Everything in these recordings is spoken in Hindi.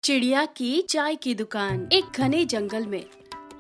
चिड़िया की चाय की दुकान। एक घने जंगल में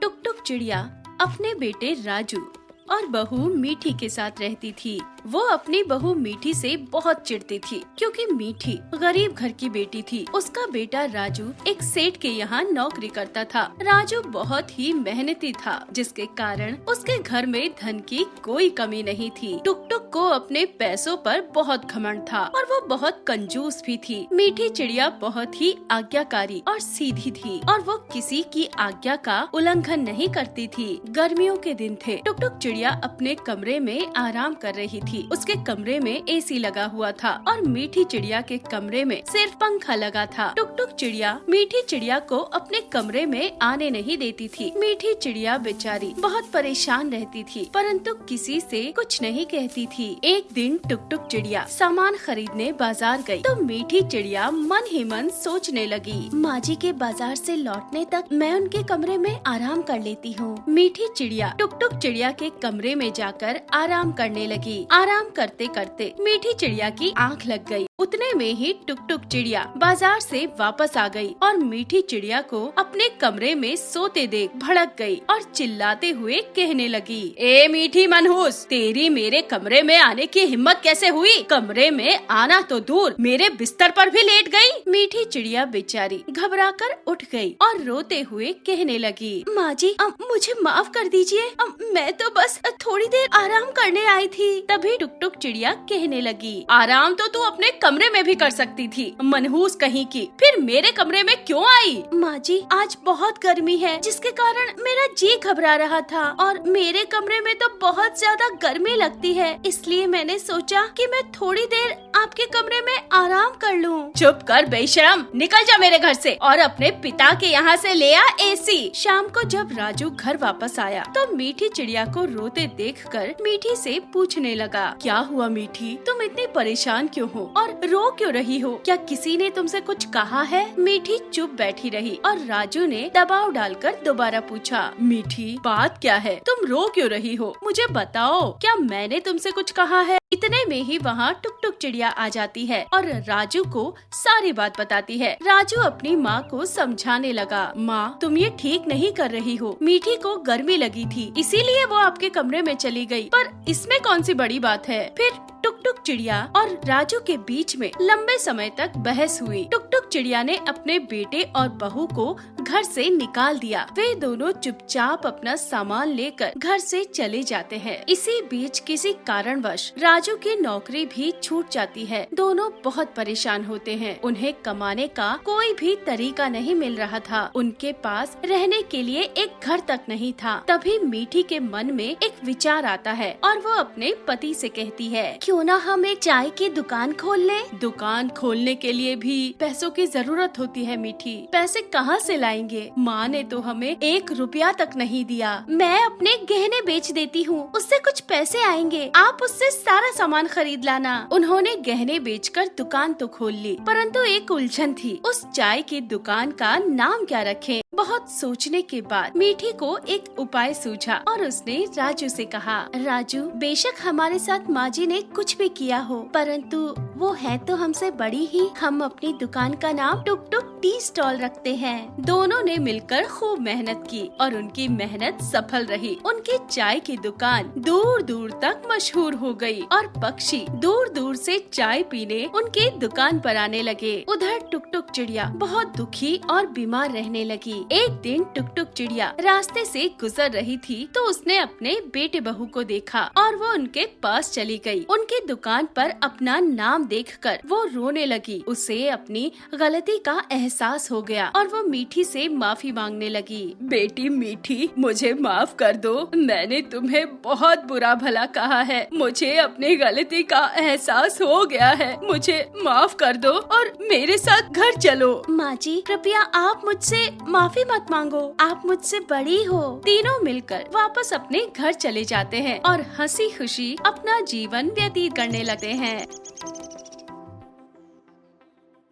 टुक टुक चिड़िया अपने बेटे राजू और बहू मीठी के साथ रहती थी। वो अपनी बहू मीठी से बहुत चिढ़ती थी क्योंकि मीठी गरीब घर की बेटी थी। उसका बेटा राजू एक सेठ के यहाँ नौकरी करता था। राजू बहुत ही मेहनती था, जिसके कारण उसके घर में धन की कोई कमी नहीं थी। टुक टुक को अपने पैसों पर बहुत घमंड था और वो बहुत कंजूस भी थी। मीठी चिड़िया बहुत ही आज्ञाकारी और सीधी थी और वो किसी की आज्ञा का उल्लंघन नहीं करती थी। गर्मियों के दिन थे। टुक टुक चिड़िया अपने कमरे में आराम कर रही थी। उसके कमरे में एसी लगा हुआ था और मीठी चिड़िया के कमरे में सिर्फ पंखा लगा था। टुक टुक चिड़िया मीठी चिड़िया को अपने कमरे में आने नहीं देती थी। मीठी चिड़िया बेचारी बहुत परेशान रहती थी, परंतु किसी से कुछ नहीं कहती थी। एक दिन टुक टुक चिड़िया सामान खरीदने बाजार गई तो मीठी चिड़िया मन ही मन सोचने लगी, माँ जी के बाजार से लौटने तक मैं उनके कमरे में आराम कर लेती हूँ। मीठी चिड़िया टुक टुक चिड़िया के कमरे में जाकर आराम करने लगी। आराम करते करते मीठी चिड़िया की आंख लग गई। उतने में ही टुक टुक चिड़िया बाजार से वापस आ गई और मीठी चिड़िया को अपने कमरे में सोते देख भड़क गई और चिल्लाते हुए कहने लगी, ए मीठी मनहूस, तेरी मेरे कमरे में आने की हिम्मत कैसे हुई? कमरे में आना तो दूर, मेरे बिस्तर पर भी लेट गई। मीठी चिड़िया बेचारी घबराकर उठ गई और रोते हुए कहने लगी, माँ जी मुझे माफ कर दीजिए, मैं तो बस थोड़ी देर आराम करने आई थी। तभी टुक टुक चिड़िया कहने लगी, आराम तो तू अपने कमरे में भी कर सकती थी, मनहूस कहीं की, फिर मेरे कमरे में क्यों आई? माँ जी आज बहुत गर्मी है, जिसके कारण मेरा जी घबरा रहा था और मेरे कमरे में तो बहुत ज्यादा गर्मी लगती है, इसलिए मैंने सोचा कि मैं थोड़ी देर आपके कमरे में आराम कर लूं। चुप कर बेशरम, निकल जा मेरे घर से और अपने पिता के यहाँ से ले आ एसी। शाम को जब राजू घर वापस आया तो मीठी चिड़िया को रोते देखकर मीठी से पूछने लगा, क्या हुआ मीठी, तुम इतनी परेशान क्यों हो और रो क्यों रही हो? क्या किसी ने तुमसे कुछ कहा है? मीठी चुप बैठी रही और राजू ने दबाव डालकर दोबारा पूछा, मीठी बात क्या है, तुम रो क्यों रही हो, मुझे बताओ, क्या मैंने तुमसे कुछ कहा है? इतने में ही वहाँ टुक टुक चिड़िया आ जाती है और राजू को सारी बात बताती है। राजू अपनी माँ को समझाने लगा, माँ तुम ये ठीक नहीं कर रही हो, मीठी को गर्मी लगी थी इसीलिए वो आपके कमरे में चली गई, पर इसमें कौन सी बड़ी बात है? फिर टुक टुक चिड़िया और राजू के बीच में लंबे समय तक बहस हुई। टुक टुक चिड़िया ने अपने बेटे और बहू को घर से निकाल दिया। वे दोनों चुपचाप अपना सामान लेकर घर से चले जाते हैं। इसी बीच किसी कारणवश राजू की नौकरी भी छूट जाती है। दोनों बहुत परेशान होते हैं। उन्हें कमाने का कोई भी तरीका नहीं मिल रहा था। उनके पास रहने के लिए एक घर तक नहीं था। तभी मीठी के मन में एक विचार आता है और वो अपने पति से कहती है, क्यों ना हम एक चाय की दुकान खोल लें? दुकान खोलने के लिए भी पैसों की जरूरत होती है मीठी, पैसे कहाँ से लाएंगे? माँ ने तो हमें 1 रुपया तक नहीं दिया। मैं अपने गहने बेच देती हूँ, उससे कुछ पैसे आएंगे, आप उससे सारा सामान खरीद लाना। उन्होंने गहने बेचकर दुकान तो खोल ली, परंतु एक उलझन थी, उस चाय की दुकान का नाम क्या रखें? बहुत सोचने के बाद मीठी को एक उपाय सूझा और उसने राजू से कहा, राजू बेशक हमारे साथ माँ जी ने कुछ भी किया हो, परंतु वो है तो हमसे बड़ी ही। हम अपनी दुकान का नाम टुक टुक टी स्टॉल रखते हैं। दोनों ने मिलकर खूब मेहनत की और उनकी मेहनत सफल रही। उनकी चाय की दुकान दूर दूर तक मशहूर हो गई और पक्षी दूर दूर से चाय पीने उनकी दुकान पर आने लगे। उधर टुक टुक चिड़िया बहुत दुखी और बीमार रहने लगी। एक दिन टुक टुक चिड़िया रास्ते से गुजर रही थी तो उसने अपने बेटे बहू को देखा और वो उनके पास चली गई। उनकी दुकान पर अपना नाम देखकर वो रोने लगी। उसे अपनी गलती का एहसास हो गया और वो मीठी से माफी मांगने लगी। बेटी मीठी, मुझे माफ कर दो, मैंने तुम्हें बहुत बुरा भला कहा है, मुझे अपनी गलती का एहसास हो गया है, मुझे माफ कर दो और मेरे साथ घर चलो। माँ जी कृपया आप मुझसे माफी मत मांगो, आप मुझसे बड़ी हो। तीनों मिलकर वापस अपने घर चले जाते हैं और हंसी खुशी अपना जीवन व्यतीत करने लगते हैं।